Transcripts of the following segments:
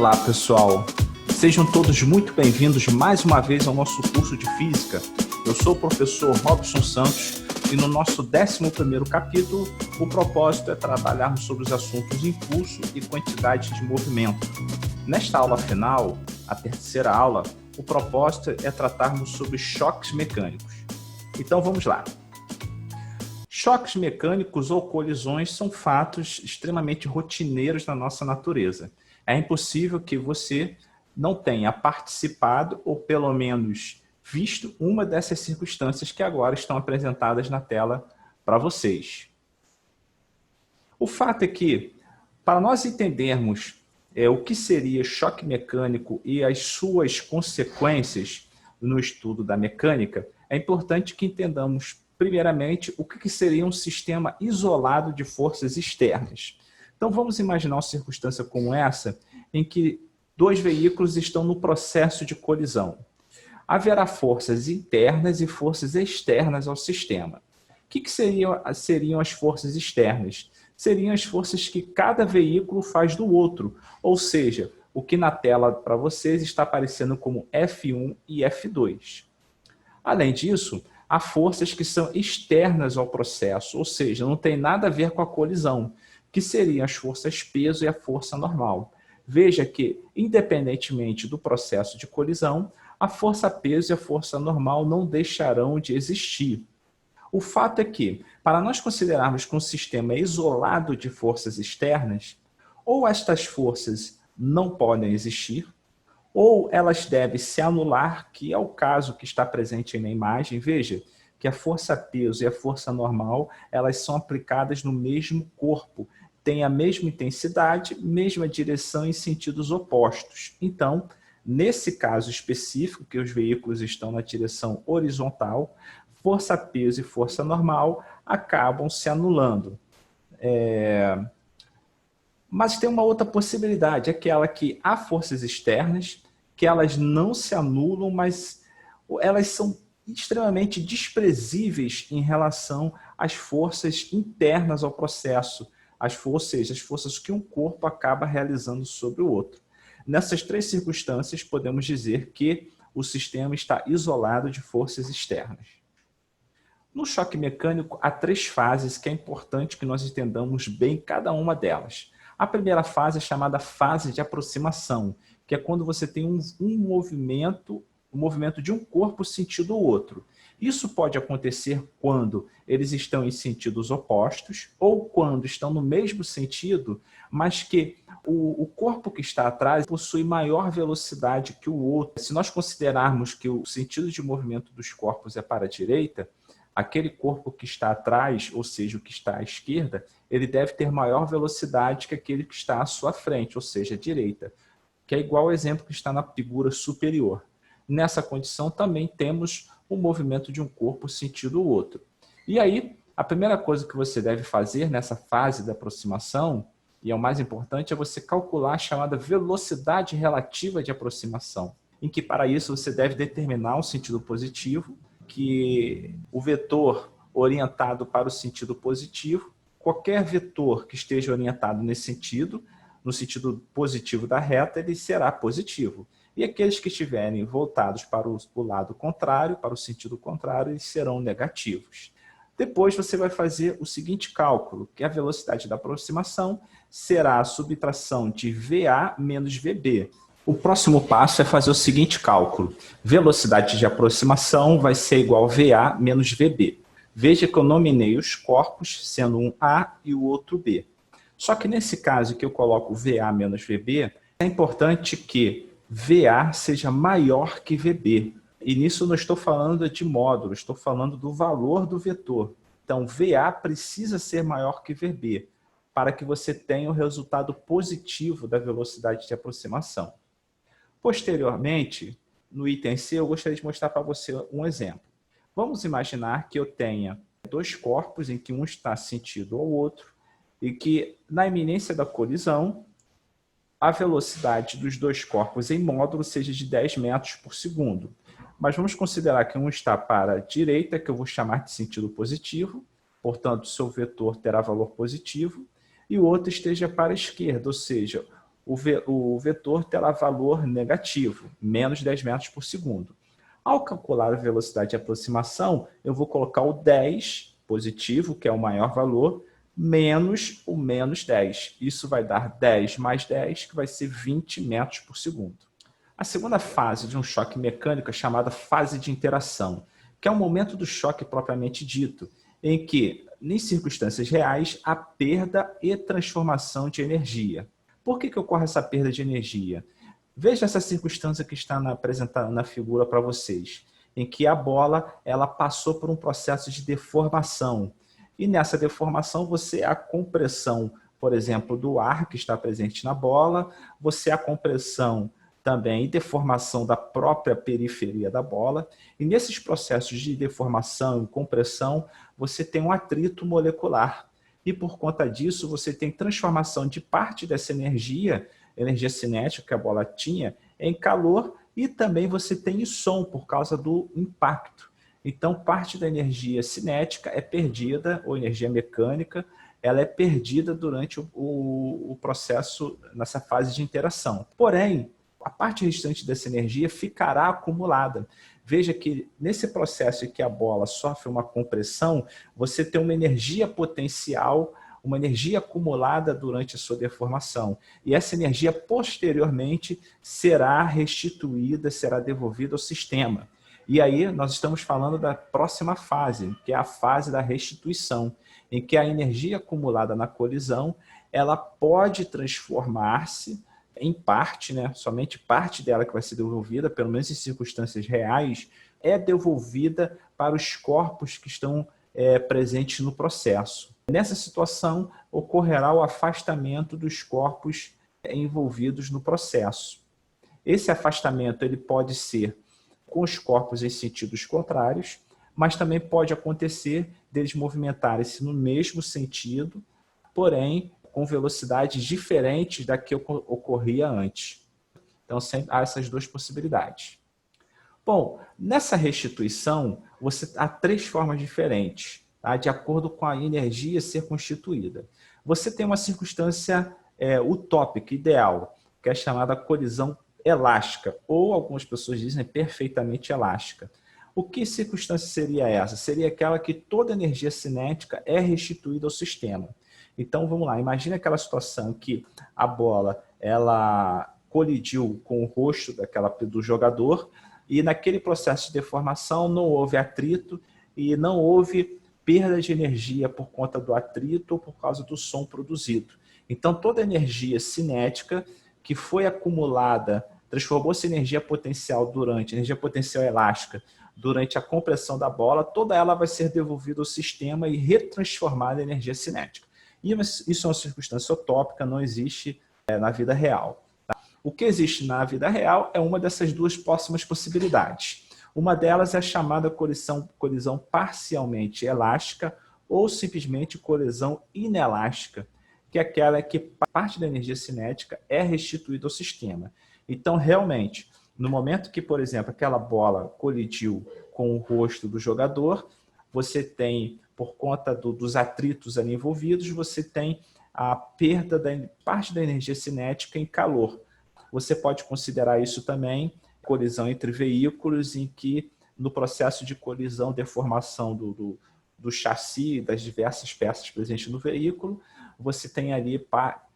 Olá, pessoal! Sejam todos muito bem-vindos mais uma vez ao nosso curso de Física. Eu sou o professor Robson Santos e no nosso 11º capítulo, o propósito é trabalharmos sobre os assuntos impulso e quantidade de movimento. Nesta aula final, a terceira aula, o propósito é tratarmos sobre choques mecânicos. Então vamos lá. Choques mecânicos ou colisões são fatos extremamente rotineiros na nossa natureza. É impossível que você não tenha participado ou pelo menos visto uma dessas circunstâncias que agora estão apresentadas na tela para vocês. O fato é que, para nós entendermos o que seria choque mecânico e as suas consequências no estudo da mecânica, é importante que entendamos primeiramente o que seria um sistema isolado de forças externas. Então vamos imaginar uma circunstância como essa, em que dois veículos estão no processo de colisão. Haverá forças internas e forças externas ao sistema. O que seriam as forças externas? Seriam as forças que cada veículo faz do outro, ou seja, o que na tela para vocês está aparecendo como F1 e F2. Além disso, há forças que são externas ao processo, ou seja, não tem nada a ver com a colisão, que seriam as forças peso e a força normal. Veja que, independentemente do processo de colisão, a força peso e a força normal não deixarão de existir. O fato é que, para nós considerarmos que um sistema é isolado de forças externas, ou estas forças não podem existir, ou elas devem se anular, que é o caso que está presente aí na imagem. Veja que a força peso e a força normal, elas são aplicadas no mesmo corpo, têm a mesma intensidade, mesma direção em sentidos opostos. Então, nesse caso específico, que os veículos estão na direção horizontal, força peso e força normal acabam se anulando. Mas tem uma outra possibilidade, aquela que há forças externas, que elas não se anulam, mas elas são extremamente desprezíveis em relação às forças internas ao processo, ou seja, as forças que um corpo acaba realizando sobre o outro. Nessas três circunstâncias, podemos dizer que o sistema está isolado de forças externas. No choque mecânico, há três fases que é importante que nós entendamos bem cada uma delas. A primeira fase é chamada fase de aproximação, que é quando você tem um movimento de um corpo sentido o outro. Isso pode acontecer quando eles estão em sentidos opostos ou quando estão no mesmo sentido, mas que o corpo que está atrás possui maior velocidade que o outro. Se nós considerarmos que o sentido de movimento dos corpos é para a direita, aquele corpo que está atrás, ou seja, o que está à esquerda, ele deve ter maior velocidade que aquele que está à sua frente, ou seja, à direita, que é igual ao exemplo que está na figura superior. Nessa condição também temos o movimento de um corpo sentido o outro. E aí, a primeira coisa que você deve fazer nessa fase da aproximação, e é o mais importante, é você calcular a chamada velocidade relativa de aproximação, em que para isso você deve determinar um sentido positivo, que o vetor orientado para o sentido positivo, qualquer vetor que esteja orientado nesse sentido, no sentido positivo da reta, ele será positivo. E aqueles que estiverem voltados para o lado contrário, para o sentido contrário, eles serão negativos. Depois você vai fazer o seguinte cálculo, que a velocidade da aproximação será a subtração de VA menos VB. O próximo passo é fazer o seguinte cálculo. Velocidade de aproximação vai ser igual a VA menos VB. Veja que eu nominei os corpos, sendo um A e o outro B. Só que nesse caso que eu coloco VA menos VB, é importante que VA seja maior que VB. E nisso eu não estou falando de módulo, estou falando do valor do vetor. Então, VA precisa ser maior que VB, para que você tenha o resultado positivo da velocidade de aproximação. Posteriormente, no item C, eu gostaria de mostrar para você um exemplo. Vamos imaginar que eu tenha dois corpos em que um está sentido ao outro e que, na iminência da colisão, a velocidade dos dois corpos em módulo seja de 10 metros por segundo. Mas vamos considerar que um está para a direita, que eu vou chamar de sentido positivo, portanto, seu vetor terá valor positivo, e o outro esteja para a esquerda, ou seja, o vetor terá valor negativo, menos 10 metros por segundo. Ao calcular a velocidade de aproximação, eu vou colocar o 10 positivo, que é o maior valor, menos o menos 10. Isso vai dar 10 mais 10, que vai ser 20 metros por segundo. A segunda fase de um choque mecânico é chamada fase de interação, que é o momento do choque propriamente dito, em que, em circunstâncias reais, há perda e transformação de energia. Por que ocorre essa perda de energia? Veja essa circunstância que está apresentada na figura para vocês, em que a bola ela passou por um processo de deformação. E nessa deformação, a compressão, por exemplo, do ar que está presente na bola, a compressão também e deformação da própria periferia da bola. E nesses processos de deformação e compressão, você tem um atrito molecular. E por conta disso, você tem transformação de parte dessa energia cinética que a bola tinha, em calor, e também você tem som por causa do impacto. Então, parte da energia cinética é perdida, ou energia mecânica, ela é perdida durante o processo, nessa fase de interação. Porém, a parte restante dessa energia ficará acumulada. Veja que nesse processo em que a bola sofre uma compressão, você tem uma energia potencial, uma energia acumulada durante a sua deformação. E essa energia, posteriormente, será restituída, será devolvida ao sistema. E aí nós estamos falando da próxima fase, que é a fase da restituição, em que a energia acumulada na colisão, ela pode transformar-se em parte, né, somente parte dela que vai ser devolvida, pelo menos em circunstâncias reais, é devolvida para os corpos que estão presentes no processo. Nessa situação, ocorrerá o afastamento dos corpos envolvidos no processo. Esse afastamento ele pode ser com os corpos em sentidos contrários, mas também pode acontecer deles movimentarem-se no mesmo sentido, porém com velocidades diferentes da que ocorria antes. Então, sempre há essas duas possibilidades. Bom, nessa restituição, há três formas diferentes, tá? De acordo com a energia ser constituída. Você tem uma circunstância utópica, ideal, que é chamada colisão elástica, ou algumas pessoas dizem perfeitamente elástica. O que circunstância seria essa? Seria aquela que toda energia cinética é restituída ao sistema. Então, vamos lá, imagine aquela situação que a bola ela colidiu com o rosto do jogador e naquele processo de deformação não houve atrito e não houve perda de energia por conta do atrito ou por causa do som produzido. Então, toda a energia cinética que foi acumulada, transformou-se em energia potencial elástica, durante a compressão da bola, toda ela vai ser devolvida ao sistema e retransformada em energia cinética. E isso é uma circunstância utópica, não existe na vida real. Tá? O que existe na vida real é uma dessas duas próximas possibilidades. Uma delas é a chamada colisão parcialmente elástica ou simplesmente colisão inelástica, que é aquela que parte da energia cinética é restituída ao sistema. Então, realmente, no momento que, por exemplo, aquela bola colidiu com o rosto do jogador, você tem, por conta dos atritos ali envolvidos, você tem a perda da parte da energia cinética em calor. Você pode considerar isso também colisão entre veículos, em que no processo de colisão, deformação do chassi, das diversas peças presentes no veículo, você tem ali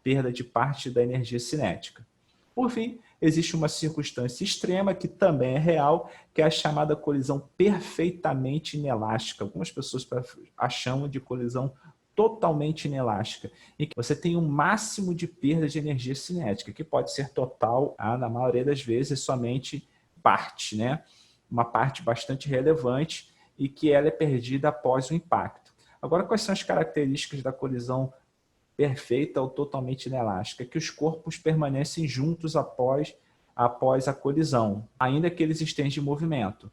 perda de parte da energia cinética. Por fim, existe uma circunstância extrema que também é real, que é a chamada colisão perfeitamente inelástica. Algumas pessoas a chamam de colisão totalmente inelástica, em que você tem um máximo de perda de energia cinética, que pode ser total, na maioria das vezes, somente parte, né? Uma parte bastante relevante e que ela é perdida após o impacto. Agora, quais são as características da colisão perfeita ou totalmente inelástica? Que os corpos permanecem juntos após a colisão, ainda que eles estejam em movimento.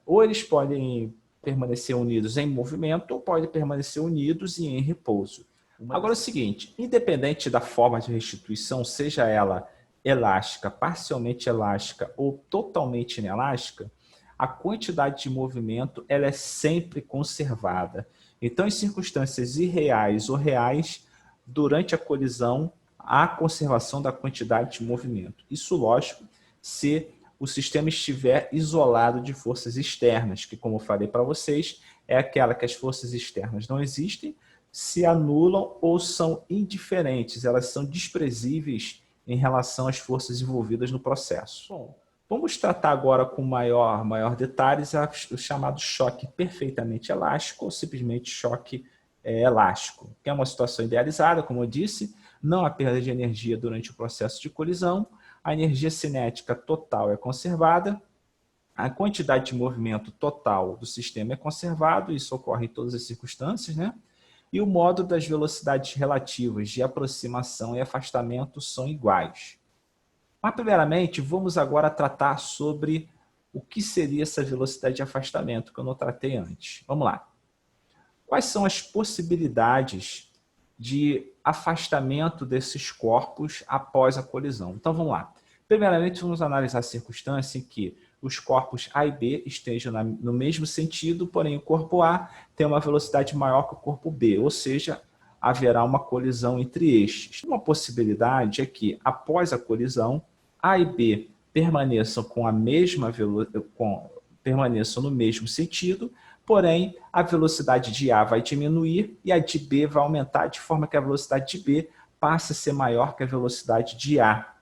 Ou eles podem permanecer unidos em movimento ou podem permanecer unidos e em repouso. Agora é o seguinte, independente da forma de restituição, seja ela elástica, parcialmente elástica ou totalmente inelástica, a quantidade de movimento ela é sempre conservada. Então, em circunstâncias irreais ou reais, durante a colisão, a conservação da quantidade de movimento. Isso, lógico, se o sistema estiver isolado de forças externas, que, como eu falei para vocês, é aquela que as forças externas não existem, se anulam ou são indiferentes, elas são desprezíveis em relação às forças envolvidas no processo. Bom, vamos tratar agora com maior detalhes o chamado choque perfeitamente elástico ou simplesmente choque elástico, que é uma situação idealizada, como eu disse, não há perda de energia durante o processo de colisão, a energia cinética total é conservada, a quantidade de movimento total do sistema é conservado, isso ocorre em todas as circunstâncias, né? E o modo das velocidades relativas de aproximação e afastamento são iguais. Mas, primeiramente, vamos agora tratar sobre o que seria essa velocidade de afastamento, que eu não tratei antes. Vamos lá. Quais são as possibilidades de afastamento desses corpos após a colisão? Então, vamos lá. Primeiramente, vamos analisar a circunstância em que os corpos A e B estejam no mesmo sentido, porém o corpo A tem uma velocidade maior que o corpo B, ou seja, haverá uma colisão entre estes. Uma possibilidade é que, após a colisão, A e B permaneçam permaneçam no mesmo sentido, porém a velocidade de A vai diminuir e a de B vai aumentar, de forma que a velocidade de B passe a ser maior que a velocidade de A.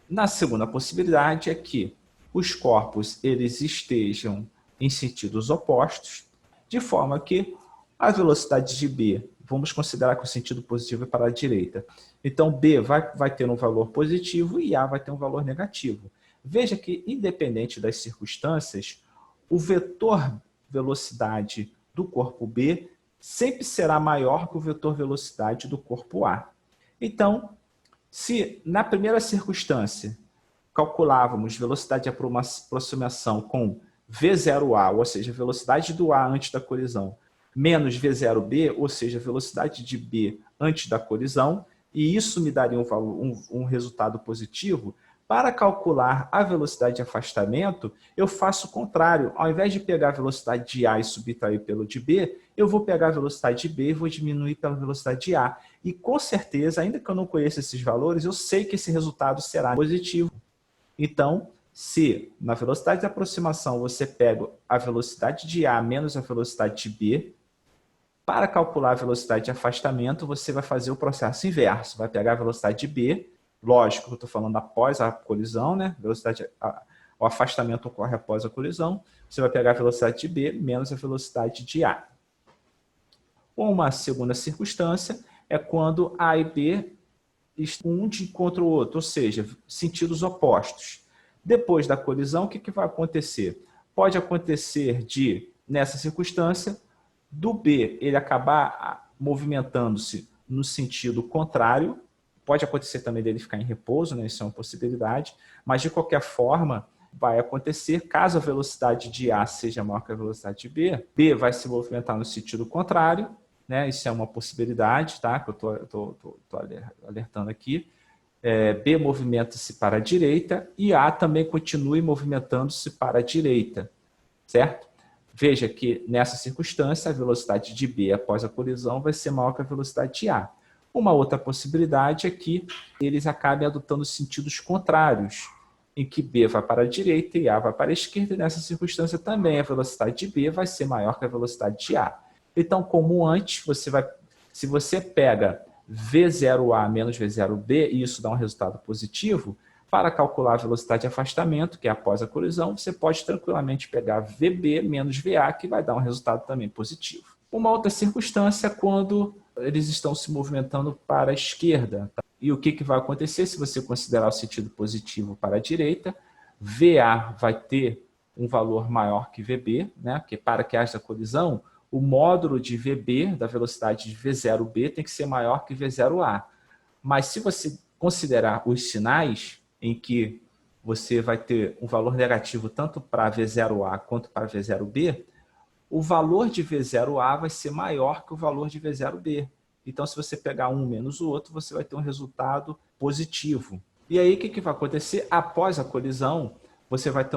Na segunda possibilidade é que os corpos eles estejam em sentidos opostos, de forma que a velocidade de B, vamos considerar que o sentido positivo é para a direita. Então, B vai ter um valor positivo e A vai ter um valor negativo. Veja que, independente das circunstâncias, o vetor velocidade do corpo B sempre será maior que o vetor velocidade do corpo A. Então, se na primeira circunstância calculávamos velocidade de aproximação com V0A, ou seja, velocidade do A antes da colisão, menos V0B, ou seja, velocidade de B antes da colisão, e isso me daria um resultado positivo, para calcular a velocidade de afastamento, eu faço o contrário. Ao invés de pegar a velocidade de A e subtrair pelo de B, eu vou pegar a velocidade de B e vou diminuir pela velocidade de A. E com certeza, ainda que eu não conheça esses valores, eu sei que esse resultado será positivo. Então, se na velocidade de aproximação você pega a velocidade de A menos a velocidade de B, para calcular a velocidade de afastamento, você vai fazer o processo inverso. Vai pegar a velocidade de B, lógico que eu estou falando após a colisão, né? O afastamento ocorre após a colisão. Você vai pegar a velocidade de B menos a velocidade de A. Uma segunda circunstância é quando A e B um de contra o outro, ou seja, sentidos opostos. Depois da colisão, o que vai acontecer? Pode acontecer nessa circunstância, do B ele acabar movimentando-se no sentido contrário, pode acontecer também dele ficar em repouso, né? Isso é uma possibilidade, mas de qualquer forma vai acontecer, caso a velocidade de A seja maior que a velocidade de B, B vai se movimentar no sentido contrário, né? Isso é uma possibilidade, tá? Que eu estou alertando aqui. B movimenta-se para a direita e A também continue movimentando-se para a direita, certo? Veja que nessa circunstância a velocidade de B após a colisão vai ser maior que a velocidade de A. Uma outra possibilidade é que eles acabem adotando sentidos contrários, em que B vai para a direita e A vai para a esquerda, e nessa circunstância também a velocidade de B vai ser maior que a velocidade de A. Então, como antes, se você pega V0A menos V0B, e isso dá um resultado positivo, para calcular a velocidade de afastamento, que é após a colisão, você pode tranquilamente pegar VB menos VA, que vai dar um resultado também positivo. Uma outra circunstância é quando eles estão se movimentando para a esquerda. Tá? E o que vai acontecer se você considerar o sentido positivo para a direita? VA vai ter um valor maior que VB, né? Porque para que haja colisão, o módulo de VB, da velocidade de V0B, tem que ser maior que V0A. Mas se você considerar os sinais em que você vai ter um valor negativo tanto para V0A quanto para V0B, o valor de V0A vai ser maior que o valor de V0B. Então, se você pegar um menos o outro, você vai ter um resultado positivo. E aí, o que vai acontecer? Após a colisão, você vai ter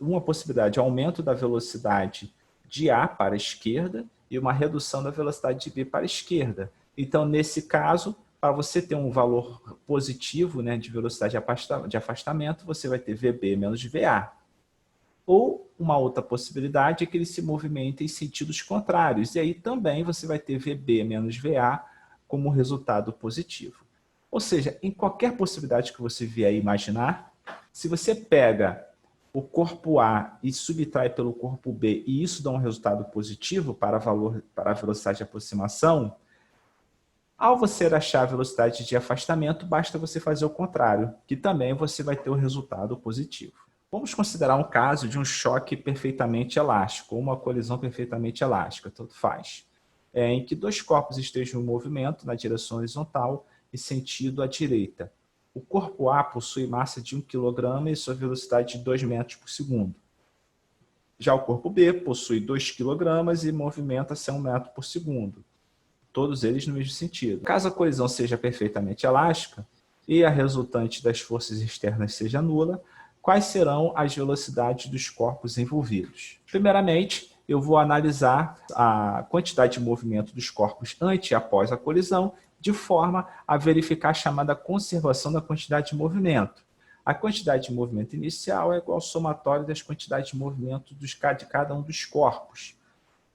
uma possibilidade de aumento da velocidade de A para a esquerda e uma redução da velocidade de B para a esquerda. Então, nesse caso, Para você ter um valor positivo, né, de velocidade de afastamento, você vai ter VB menos VA. Ou uma outra possibilidade é que ele se movimente em sentidos contrários, e aí também você vai ter VB menos VA como resultado positivo. Ou seja, em qualquer possibilidade que você vier imaginar, se você pega o corpo A e subtrai pelo corpo B, e isso dá um resultado positivo para a velocidade de aproximação, ao você achar a velocidade de afastamento, basta você fazer o contrário, que também você vai ter o resultado positivo. Vamos considerar um caso de um choque perfeitamente elástico, ou uma colisão perfeitamente elástica, tanto faz, em que dois corpos estejam em movimento na direção horizontal e sentido à direita. O corpo A possui massa de 1 kg e sua velocidade de 2 metros por segundo. Já o corpo B possui 2 kg e movimenta-se a 1 metro por segundo. Todos eles no mesmo sentido. Caso a colisão seja perfeitamente elástica e a resultante das forças externas seja nula, quais serão as velocidades dos corpos envolvidos? Primeiramente, eu vou analisar a quantidade de movimento dos corpos antes e após a colisão, de forma a verificar a chamada conservação da quantidade de movimento. A quantidade de movimento inicial é igual ao somatório das quantidades de movimento de cada um dos corpos.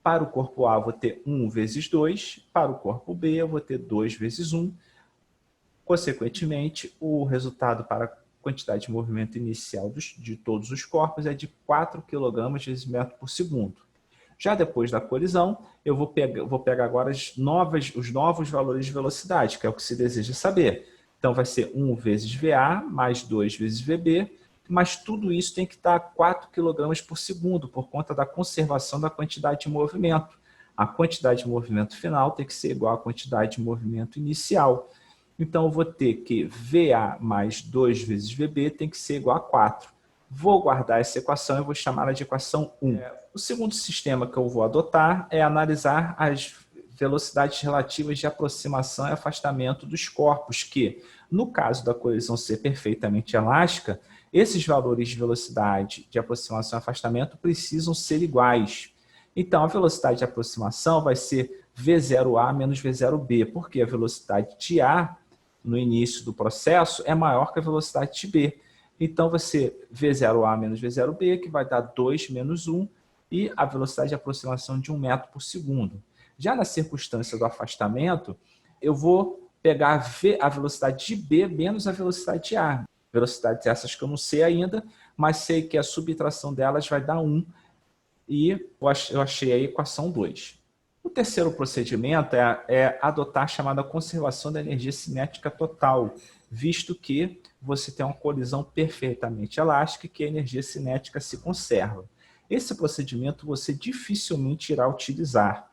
Para o corpo A, eu vou ter 1 vezes 2. Para o corpo B, eu vou ter 2 vezes 1. Consequentemente, o resultado para a quantidade de movimento inicial de todos os corpos é de 4 kg vezes metro por segundo. Já depois da colisão, eu vou pegar agora os novos valores de velocidade, que é o que se deseja saber. Então, vai ser 1 vezes VA mais 2 vezes VB, mas tudo isso tem que estar a 4 kg por segundo, por conta da conservação da quantidade de movimento. A quantidade de movimento final tem que ser igual à quantidade de movimento inicial. Então, eu vou ter que VA mais 2 vezes VB tem que ser igual a 4. Vou guardar essa equação e vou chamar ela de equação 1. O segundo sistema que eu vou adotar é analisar as velocidades relativas de aproximação e afastamento dos corpos, que, no caso da colisão ser perfeitamente elástica, esses valores de velocidade de aproximação e afastamento precisam ser iguais. Então, a velocidade de aproximação vai ser V0A menos V0B, porque a velocidade de A, no início do processo, é maior que a velocidade de B. Então, vai ser V0A menos V0B, que vai dar 2 menos 1, e a velocidade de aproximação de 1 metro por segundo. Já na circunstância do afastamento, eu vou pegar a velocidade de B menos a velocidade de A. Velocidades essas que eu não sei ainda, mas sei que a subtração delas vai dar 1, e eu achei a equação 2. O terceiro procedimento é adotar a chamada conservação da energia cinética total, visto que você tem uma colisão perfeitamente elástica e que a energia cinética se conserva. Esse procedimento você dificilmente irá utilizar.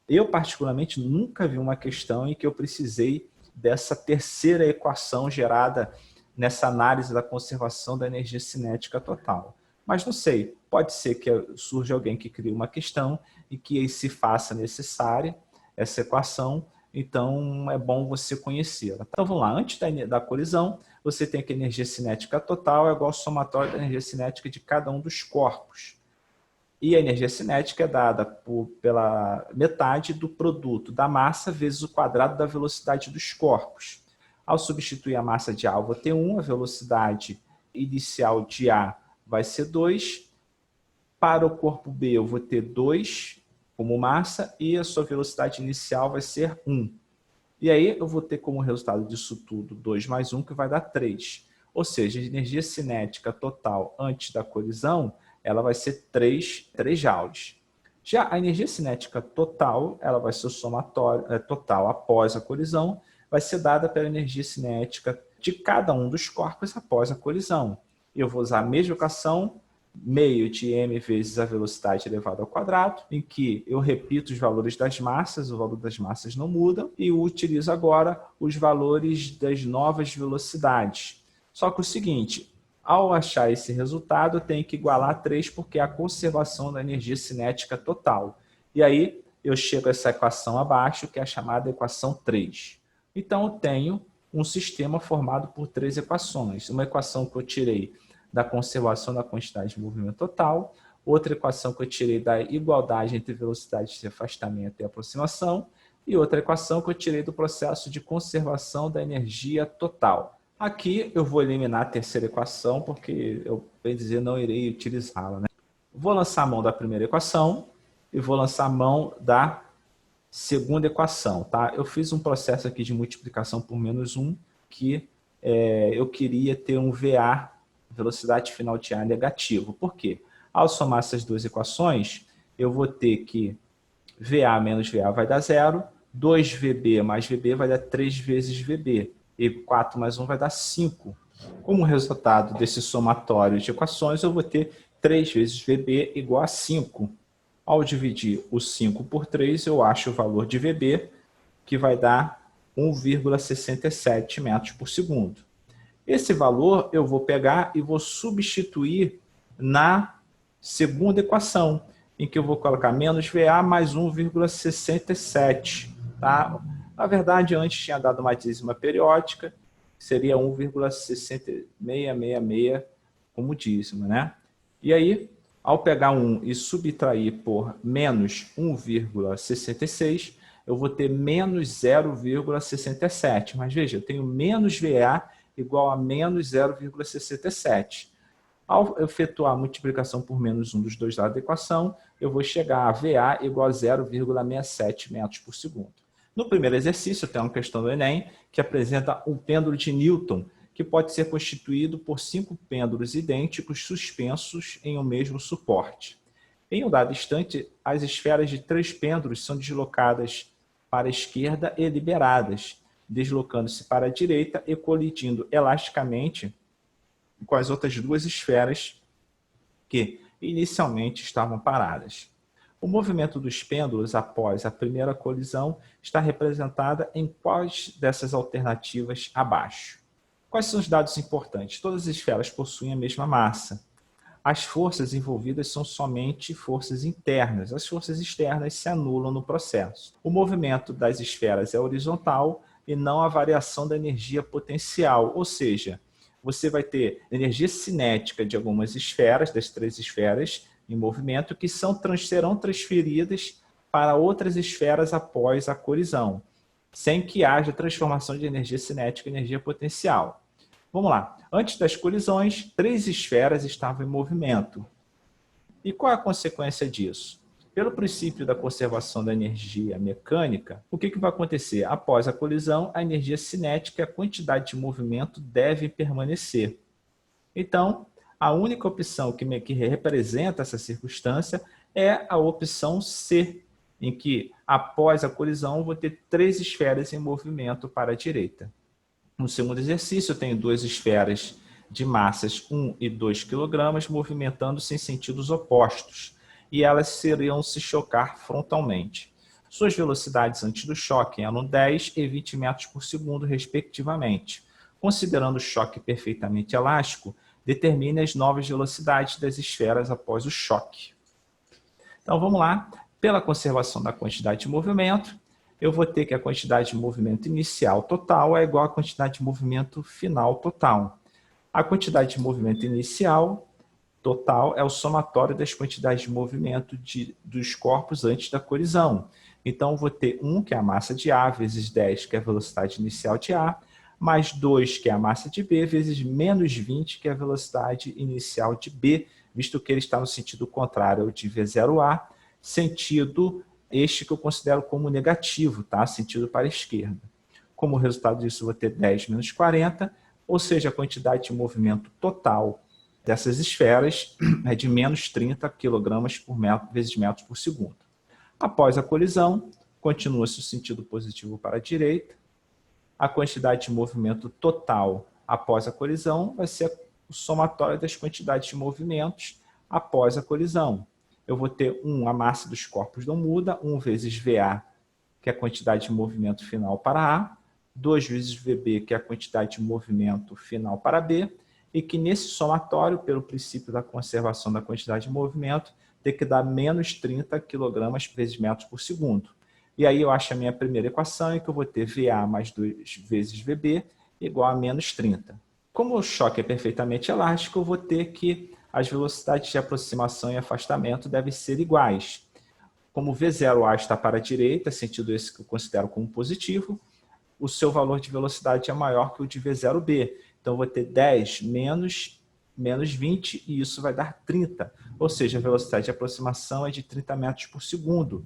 Eu, particularmente, nunca vi uma questão em que eu precisei dessa terceira equação gerada nessa análise da conservação da energia cinética total. Mas não sei, pode ser que surja alguém que crie uma questão e que se faça necessária essa equação, então é bom você conhecê-la. Então vamos lá, antes da colisão, você tem que a energia cinética total é igual ao somatório da energia cinética de cada um dos corpos. E a energia cinética é dada pela metade do produto da massa vezes o quadrado da velocidade dos corpos. Ao substituir a massa de A, eu vou ter 1, a velocidade inicial de A vai ser 2. Para o corpo B, eu vou ter 2 como massa e a sua velocidade inicial vai ser 1. E aí eu vou ter como resultado disso tudo 2 mais 1, que vai dar 3. Ou seja, a energia cinética total antes da colisão, ela vai ser 3 joules. Já a energia cinética total, ela vai ser o somatório total após a colisão, vai ser dada pela energia cinética de cada um dos corpos após a colisão. Eu vou usar a mesma equação, meio de m vezes a velocidade elevada ao quadrado, em que eu repito os valores das massas, o valor das massas não muda, e eu utilizo agora os valores das novas velocidades. Só que o seguinte, ao achar esse resultado, eu tenho que igualar 3, porque é a conservação da energia cinética total. E aí eu chego a essa equação abaixo, que é a chamada equação 3. Então eu tenho um sistema formado por 3 equações. Uma equação que eu tirei da conservação da quantidade de movimento total, outra equação que eu tirei da igualdade entre velocidade de afastamento e aproximação, e outra equação que eu tirei do processo de conservação da energia total. Aqui eu vou eliminar a terceira equação, porque eu, bem dizer, não irei utilizá-la, né? Vou lançar a mão da primeira equação e vou lançar a mão da segunda equação, tá? Eu fiz um processo aqui de multiplicação por menos 1, que eu queria ter um VA, velocidade final de ar, negativo. Por quê? Ao somar essas duas equações, eu vou ter que VA menos VA vai dar 0, 2VB mais VB vai dar 3 vezes VB, e 4 mais 1 vai dar 5. Como resultado desse somatório de equações, eu vou ter 3 vezes VB igual a 5. Ao dividir o 5 por 3, eu acho o valor de VB, que vai dar 1,67 metros por segundo. Esse valor eu vou pegar e vou substituir na segunda equação, em que eu vou colocar menos VA mais 1,67. Tá? Na verdade, antes tinha dado uma dízima periódica, seria 1,6666 como dízima, né? E aí, ao pegar 1 e subtrair por menos 1,66, eu vou ter menos 0,67. Mas veja, eu tenho menos VA igual a menos 0,67. Ao efetuar a multiplicação por menos 1 dos dois lados da equação, eu vou chegar a VA igual a 0,67 metros por segundo. No primeiro exercício, tem uma questão do Enem que apresenta um pêndulo de Newton, que pode ser constituído por 5 pêndulos idênticos suspensos em um mesmo suporte. Em um dado instante, as esferas de 3 pêndulos são deslocadas para a esquerda e liberadas, deslocando-se para a direita e colidindo elasticamente com as outras duas esferas que inicialmente estavam paradas. O movimento dos pêndulos após a primeira colisão está representada em quais dessas alternativas abaixo. Quais são os dados importantes? Todas as esferas possuem a mesma massa. As forças envolvidas são somente forças internas. As forças externas se anulam no processo. O movimento das esferas é horizontal e não a variação da energia potencial, ou seja, você vai ter energia cinética de algumas esferas, das 3 esferas em movimento, que serão transferidas para outras esferas após a colisão, sem que haja transformação de energia cinética em energia potencial. Vamos lá. Antes das colisões, 3 esferas estavam em movimento. E qual é a consequência disso? Pelo princípio da conservação da energia mecânica, o que vai acontecer? Após a colisão, a energia cinética e a quantidade de movimento devem permanecer. Então, a única opção que representa essa circunstância é a opção C, em que, após a colisão, eu vou ter 3 esferas em movimento para a direita. No segundo exercício, eu tenho 2 esferas de massas 1 e 2 kg movimentando-se em sentidos opostos, e elas iriam se chocar frontalmente. Suas velocidades antes do choque eram 10 e 20 metros por segundo, respectivamente. Considerando o choque perfeitamente elástico, determine as novas velocidades das esferas após o choque. Então, vamos lá. Pela conservação da quantidade de movimento, eu vou ter que a quantidade de movimento inicial total é igual à quantidade de movimento final total. A quantidade de movimento inicial total é o somatório das quantidades de movimento dos corpos antes da colisão. Então, eu vou ter 1, que é a massa de A, vezes 10, que é a velocidade inicial de A, mais 2, que é a massa de B, vezes menos 20, que é a velocidade inicial de B, visto que ele está no sentido contrário ao de V0A, sentido este que eu considero como negativo, tá? Sentido para a esquerda. Como resultado disso, eu vou ter 10 menos 40, ou seja, a quantidade de movimento total dessas esferas é de menos 30 kg por metro, vezes metros por segundo. Após a colisão, continua-se o sentido positivo para a direita. A quantidade de movimento total após a colisão vai ser o somatório das quantidades de movimentos após a colisão. Eu vou ter a massa dos corpos não muda, 1 vezes VA, que é a quantidade de movimento final para A, 2 vezes VB, que é a quantidade de movimento final para B, e que nesse somatório, pelo princípio da conservação da quantidade de movimento, tem que dar menos 30 kg vezes metros por segundo. E aí eu acho a minha primeira equação, em que eu vou ter VA mais 2 vezes VB igual a menos 30. Como o choque é perfeitamente elástico, eu vou ter que as velocidades de aproximação e afastamento devem ser iguais. como V0A está para a direita, sentido esse que eu considero como positivo, o seu valor de velocidade é maior que o de V0B. Então, eu vou ter 10 menos 20, e isso vai dar 30. Ou seja, a velocidade de aproximação é de 30 metros por segundo.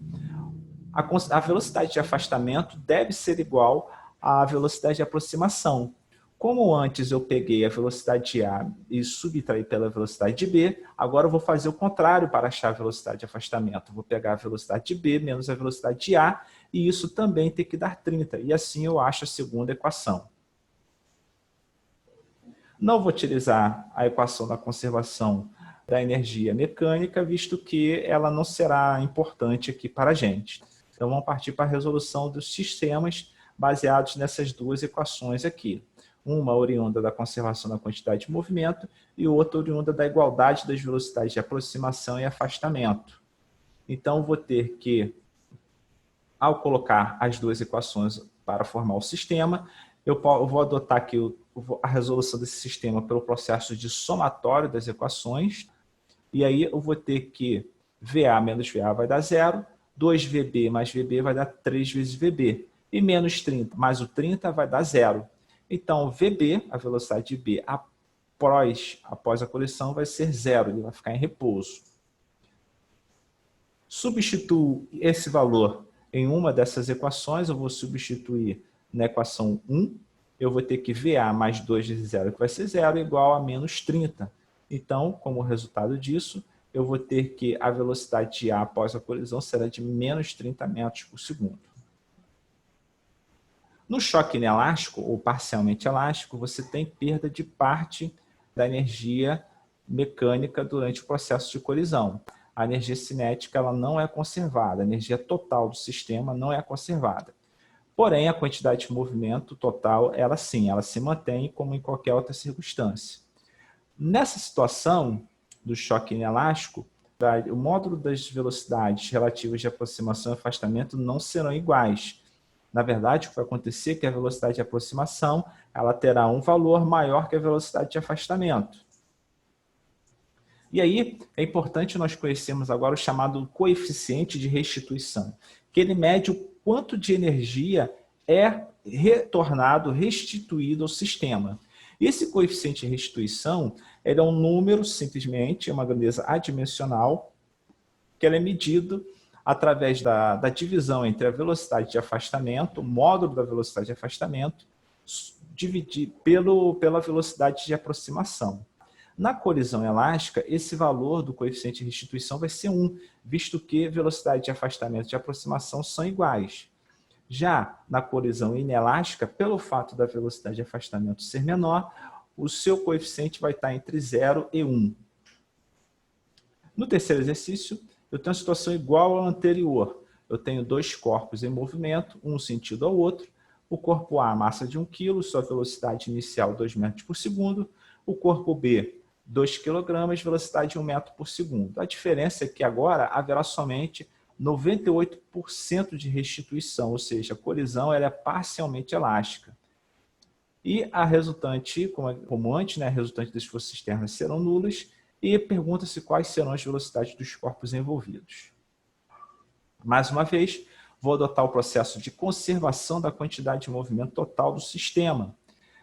A velocidade de afastamento deve ser igual à velocidade de aproximação. Como antes eu peguei a velocidade de A e subtraí pela velocidade de B, agora eu vou fazer o contrário para achar a velocidade de afastamento. Vou pegar a velocidade de B menos a velocidade de A, e isso também tem que dar 30. E assim eu acho a segunda equação. Não vou utilizar a equação da conservação da energia mecânica, visto que ela não será importante aqui para a gente. Então vamos partir para a resolução dos sistemas baseados nessas duas equações aqui. Uma oriunda da conservação da quantidade de movimento e outra oriunda da igualdade das velocidades de aproximação e afastamento. Então, vou ter que, ao colocar as duas equações para formar o sistema, eu vou adotar aqui a resolução desse sistema pelo processo de somatório das equações, e aí eu vou ter que VA menos VA vai dar 0, 2VB mais VB vai dar 3 vezes VB, e menos 30 mais o 30 vai dar 0. Então, VB, a velocidade de B após a colisão, vai ser 0, ele vai ficar em repouso. Substituo esse valor em uma dessas equações, eu vou substituir na equação 1, eu vou ter que VA mais 2 vezes 0, que vai ser 0, igual a menos 30. Então, como resultado disso, eu vou ter que a velocidade de A após a colisão será de menos 30 metros por segundo. No choque inelástico, ou parcialmente elástico, você tem perda de parte da energia mecânica durante o processo de colisão. A energia cinética ela não é conservada, a energia total do sistema não é conservada. Porém, a quantidade de movimento total, ela sim, ela se mantém como em qualquer outra circunstância. Nessa situação do choque inelástico, o módulo das velocidades relativas de aproximação e afastamento não serão iguais. Na verdade, o que vai acontecer é que a velocidade de aproximação ela terá um valor maior que a velocidade de afastamento. E aí, é importante nós conhecermos agora o chamado coeficiente de restituição, que ele mede o quanto de energia é retornado, restituído ao sistema. Esse coeficiente de restituição ele é um número, simplesmente, é uma grandeza adimensional, que ele é medido através da divisão entre a velocidade de afastamento, o módulo da velocidade de afastamento, dividir pela velocidade de aproximação. Na colisão elástica, esse valor do coeficiente de restituição vai ser 1, visto que velocidade de afastamento e de aproximação são iguais. Já na colisão inelástica, pelo fato da velocidade de afastamento ser menor, o seu coeficiente vai estar entre 0 e 1. No terceiro exercício, eu tenho uma situação igual à anterior. Eu tenho dois corpos em movimento, um sentido ao outro. O corpo A, massa de 1 kg, sua velocidade inicial 2 metros por segundo. O corpo B, 2 kg, velocidade de 1 metro por segundo. A diferença é que agora haverá somente 98% de restituição, ou seja, a colisão ela é parcialmente elástica. E a resultante, como antes, a resultante das forças externas serão nulas, e pergunta-se quais serão as velocidades dos corpos envolvidos. Mais uma vez, vou adotar o processo de conservação da quantidade de movimento total do sistema.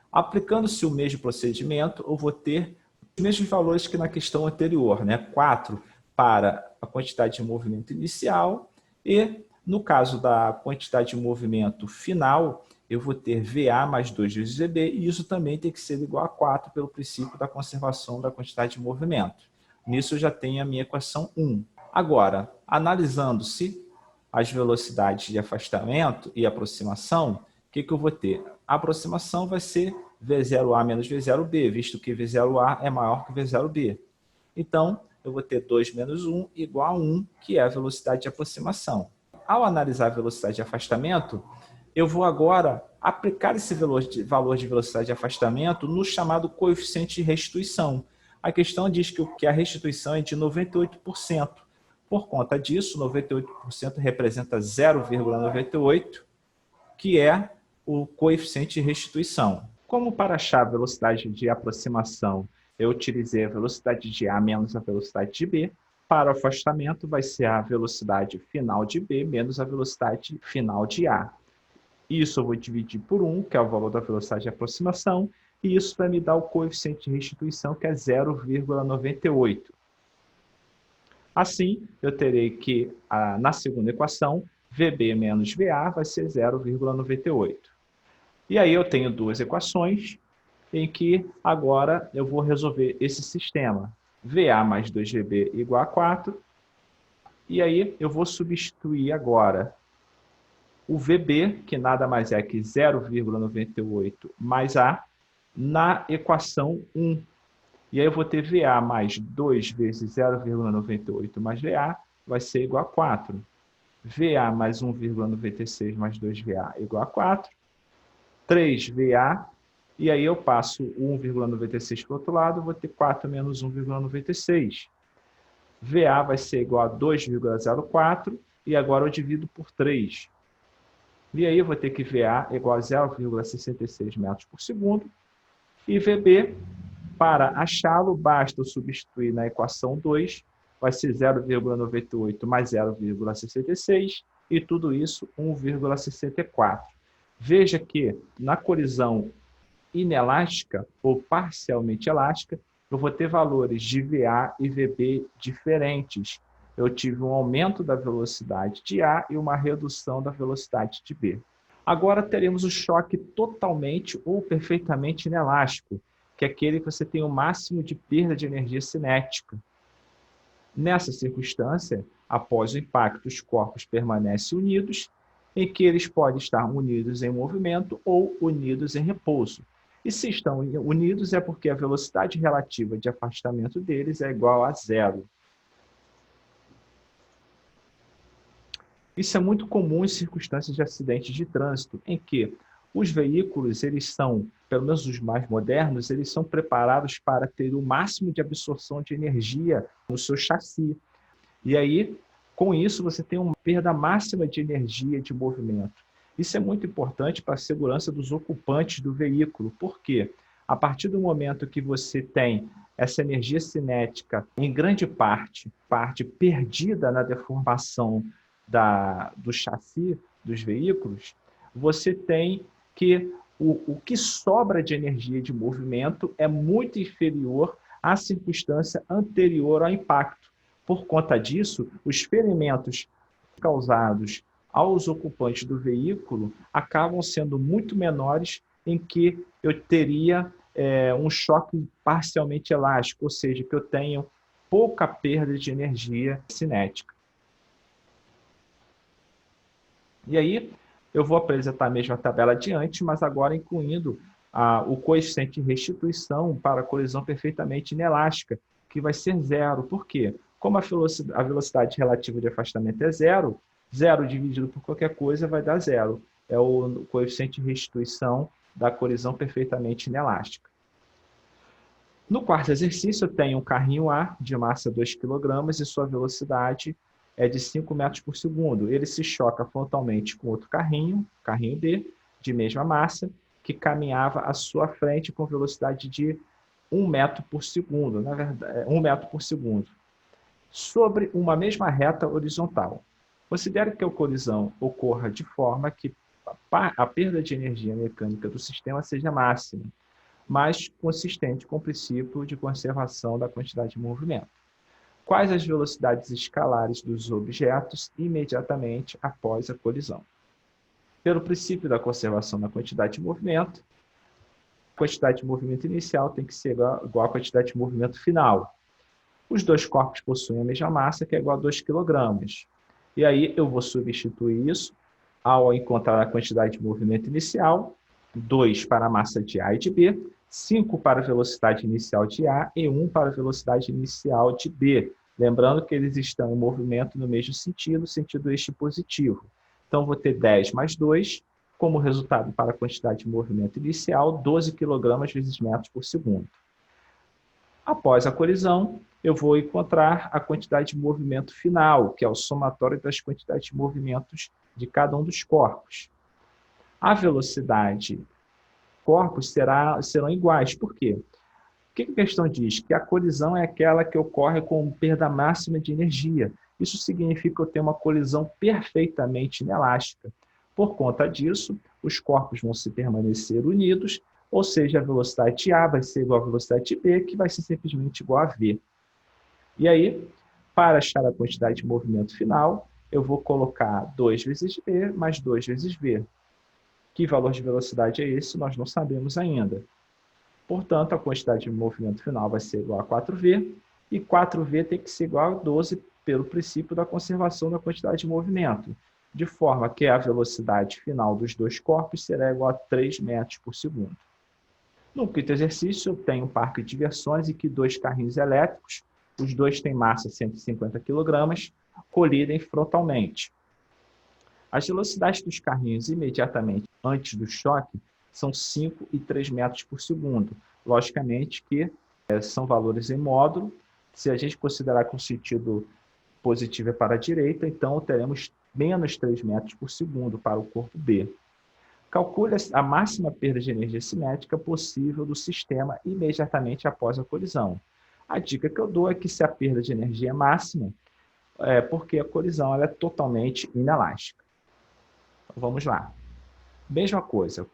Aplicando-se o mesmo procedimento, eu vou ter os mesmos valores que na questão anterior, 4 para a quantidade de movimento inicial e, no caso da quantidade de movimento final, eu vou ter VA mais 2 vezes VB, e isso também tem que ser igual a 4 pelo princípio da conservação da quantidade de movimento. Nisso eu já tenho a minha equação 1. Agora, analisando-se as velocidades de afastamento e aproximação, o que eu vou ter? A aproximação vai ser V0A menos V0B, visto que V0A é maior que V0B. Então, eu vou ter 2 menos 1 igual a 1, que é a velocidade de aproximação. Ao analisar a velocidade de afastamento, eu vou agora aplicar esse valor de velocidade de afastamento no chamado coeficiente de restituição. A questão diz que a restituição é de 98%. Por conta disso, 98% representa 0,98, que é o coeficiente de restituição. Como para achar a velocidade de aproximação, eu utilizei a velocidade de A menos a velocidade de B, Para o afastamento, vai ser a velocidade final de B menos a velocidade final de A. Isso eu vou dividir por 1, que é o valor da velocidade de aproximação, e isso vai me dar o coeficiente de restituição, que é 0,98. Assim, eu terei que, na segunda equação, VB menos VA vai ser 0,98. E aí eu tenho duas equações em que agora eu vou resolver esse sistema. VA mais 2VB igual a 4. E aí eu vou substituir agora o VB, que nada mais é que 0,98 mais A, na equação 1. E aí eu vou ter VA mais 2 vezes 0,98 mais VA vai ser igual a 4. VA mais 1,96 mais 2VA igual a 4. 3VA, e aí eu passo o 1,96 para o outro lado, vou ter 4 menos 1,96. VA vai ser igual a 2,04, e agora eu divido por 3. E aí eu vou ter que VA igual a 0,66 metros por segundo. E VB, para achá-lo, basta eu substituir na equação 2, vai ser 0,98 mais 0,66, e tudo isso 1,64. Veja que na colisão inelástica ou parcialmente elástica, eu vou ter valores de VA e VB diferentes. Eu tive um aumento da velocidade de A e uma redução da velocidade de B. Agora teremos o choque totalmente ou perfeitamente inelástico, que é aquele que você tem o máximo de perda de energia cinética. Nessa circunstância, após o impacto, os corpos permanecem unidos, em que eles podem estar unidos em movimento ou unidos em repouso. E se estão unidos é porque a velocidade relativa de afastamento deles é igual a 0. Isso é muito comum em circunstâncias de acidentes de trânsito, em que os veículos, eles são, pelo menos os mais modernos, eles são preparados para ter o máximo de absorção de energia no seu chassi. E aí, com isso, você tem uma perda máxima de energia de movimento. Isso é muito importante para a segurança dos ocupantes do veículo. Por quê? A partir do momento que você tem essa energia cinética, em grande parte perdida na deformação do chassi dos veículos, você tem que o que sobra de energia de movimento é muito inferior à circunstância anterior ao impacto. Por conta disso, os ferimentos causados aos ocupantes do veículo acabam sendo muito menores, em que eu teria um choque parcialmente elástico, ou seja, que eu tenho pouca perda de energia cinética. E aí, eu vou apresentar a mesma tabela adiante, mas agora incluindo o coeficiente de restituição para a colisão perfeitamente inelástica, que vai ser 0. Por quê? Como a velocidade relativa de afastamento é 0, 0 dividido por qualquer coisa vai dar 0. É o coeficiente de restituição da colisão perfeitamente inelástica. No quarto exercício, eu tenho um carrinho A de massa 2 kg e sua velocidade é de 5 metros por segundo. Ele se choca frontalmente com outro carrinho, carrinho B, de mesma massa, que caminhava à sua frente com velocidade de 1 metro por segundo, na verdade, 1 metro por segundo, sobre uma mesma reta horizontal. Considere que a colisão ocorra de forma que a perda de energia mecânica do sistema seja máxima, mas consistente com o princípio de conservação da quantidade de movimento. Quais as velocidades escalares dos objetos imediatamente após a colisão? Pelo princípio da conservação da quantidade de movimento, a quantidade de movimento inicial tem que ser igual à quantidade de movimento final. Os dois corpos possuem a mesma massa, que é igual a 2 kg. E aí eu vou substituir isso ao encontrar a quantidade de movimento inicial, 2 para a massa de A e de B, 5 para a velocidade inicial de A e 1 para a velocidade inicial de B. Lembrando que eles estão em movimento no mesmo sentido, sentido este positivo. Então, vou ter 10 mais 2, como resultado para a quantidade de movimento inicial, 12 kg vezes metros por segundo. Após a colisão, eu vou encontrar a quantidade de movimento final, que é o somatório das quantidades de movimentos de cada um dos corpos. A velocidade corpos serão iguais. Por quê? que a questão diz? Que a colisão é aquela que ocorre com perda máxima de energia. Isso significa que eu tenho uma colisão perfeitamente inelástica. Por conta disso, os corpos vão se permanecer unidos, ou seja, a velocidade A vai ser igual à velocidade B, que vai ser simplesmente igual a V. E aí, para achar a quantidade de movimento final, eu vou colocar 2 vezes V mais 2 vezes V. Que valor de velocidade é esse? Nós não sabemos ainda. Portanto, a quantidade de movimento final vai ser igual a 4V, e 4V tem que ser igual a 12 pelo princípio da conservação da quantidade de movimento, de forma que a velocidade final dos dois corpos será igual a 3 metros por segundo. No quinto exercício, eu tenho um parque de diversões em que 2 carrinhos elétricos, os dois têm massa 150 kg, colidem frontalmente. As velocidades dos carrinhos imediatamente antes do choque são 5 e 3 metros por segundo. Logicamente que são valores em módulo. Se a gente considerar que o sentido positivo é para a direita, então teremos menos 3 metros por segundo para o corpo B. Calcule a máxima perda de energia cinética possível do sistema imediatamente após a colisão. A dica que eu dou é que se a perda de energia é máxima, é porque a colisão ela é totalmente inelástica. Então, vamos lá. Mesma coisa,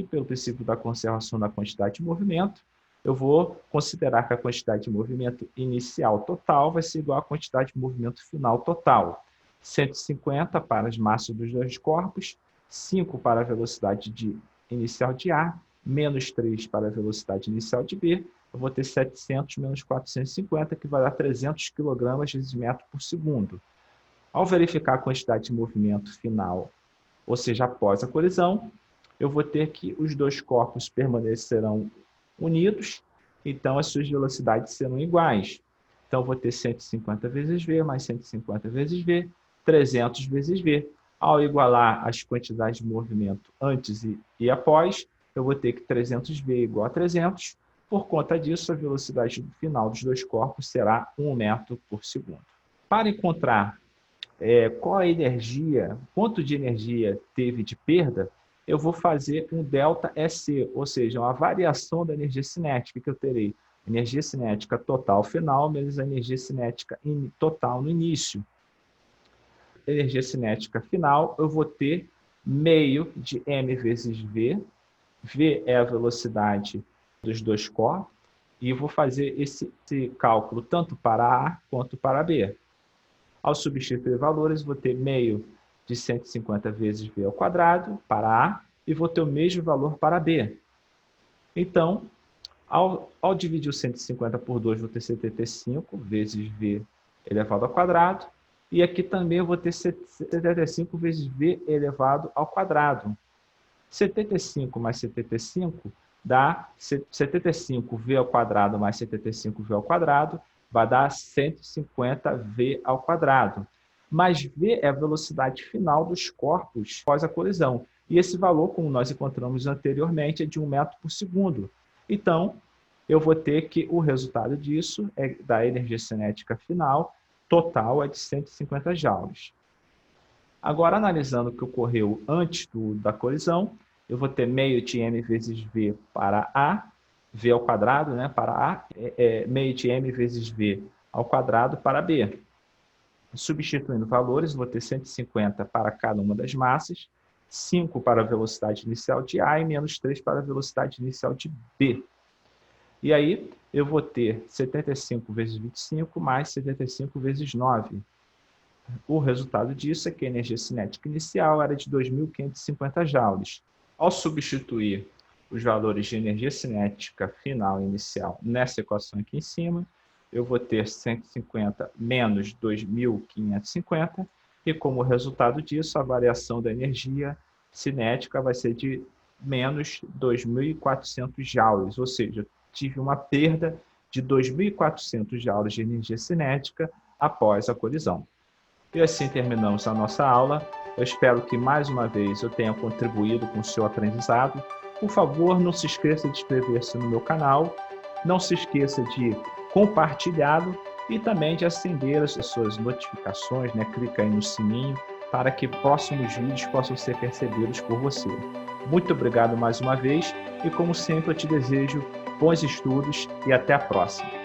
pelo princípio da conservação da quantidade de movimento, eu vou considerar que a quantidade de movimento inicial total vai ser igual à quantidade de movimento final total. 150 para as massas dos dois corpos, 5 para a velocidade inicial de A, menos 3 para a velocidade inicial de B, eu vou ter 700 menos 450, que vai dar 300 kg vezes metro por segundo. Ao verificar a quantidade de movimento final, ou seja, após a colisão, eu vou ter que os dois corpos permanecerão unidos, então as suas velocidades serão iguais. Então, eu vou ter 150 vezes V mais 150 vezes V, 300 vezes V. Ao igualar as quantidades de movimento antes e após, eu vou ter que 300V igual a 300. Por conta disso, a velocidade final dos dois corpos será 1 metro por segundo. Para encontrar qual a energia, quanto de energia teve de perda, eu vou fazer um ΔEC, ou seja, uma variação da energia cinética, que eu terei energia cinética total final menos a energia cinética total no início. Energia cinética final, eu vou ter meio de m vezes v. V é a velocidade dos dois corpos, e vou fazer esse cálculo tanto para A quanto para B. Ao substituir valores, vou ter meio de 150 vezes v ao quadrado para A e vou ter o mesmo valor para B. Então, ao dividir o 150 por 2, vou ter 75 vezes v elevado ao quadrado. E aqui também eu vou ter 75 vezes v elevado ao quadrado. 75 mais 75 dá 75v ao quadrado mais 75v ao quadrado, vai dar 150v ao quadrado. Mas v é a velocidade final dos corpos após a colisão. E esse valor, como nós encontramos anteriormente, é de 1 metro por segundo. Então, eu vou ter que o resultado disso, da energia cinética final, total é de 150 joules. Agora, analisando o que ocorreu antes da colisão, eu vou ter meio de m vezes v para A, v ao quadrado, né, para A, meio de m vezes v ao quadrado para B. Substituindo valores, vou ter 150 para cada uma das massas, 5 para a velocidade inicial de A e menos 3 para a velocidade inicial de B. E aí, eu vou ter 75 vezes 25 mais 75 vezes 9. O resultado disso é que a energia cinética inicial era de 2.550 joules. Ao substituir os valores de energia cinética final e inicial nessa equação aqui em cima, eu vou ter 150 menos 2.550, e como resultado disso, a variação da energia cinética vai ser de menos 2.400 joules, ou seja, tive uma perda de 2.400 joules de energia cinética após a colisão. E assim terminamos a nossa aula. Eu espero que mais uma vez eu tenha contribuído com o seu aprendizado. Por favor, não se esqueça de inscrever-se no meu canal, não se esqueça de compartilhá-lo e também de acender as suas notificações, né? Clica aí no sininho para que próximos vídeos possam ser percebidos por você. Muito obrigado mais uma vez e, como sempre, eu te desejo bons estudos e até a próxima.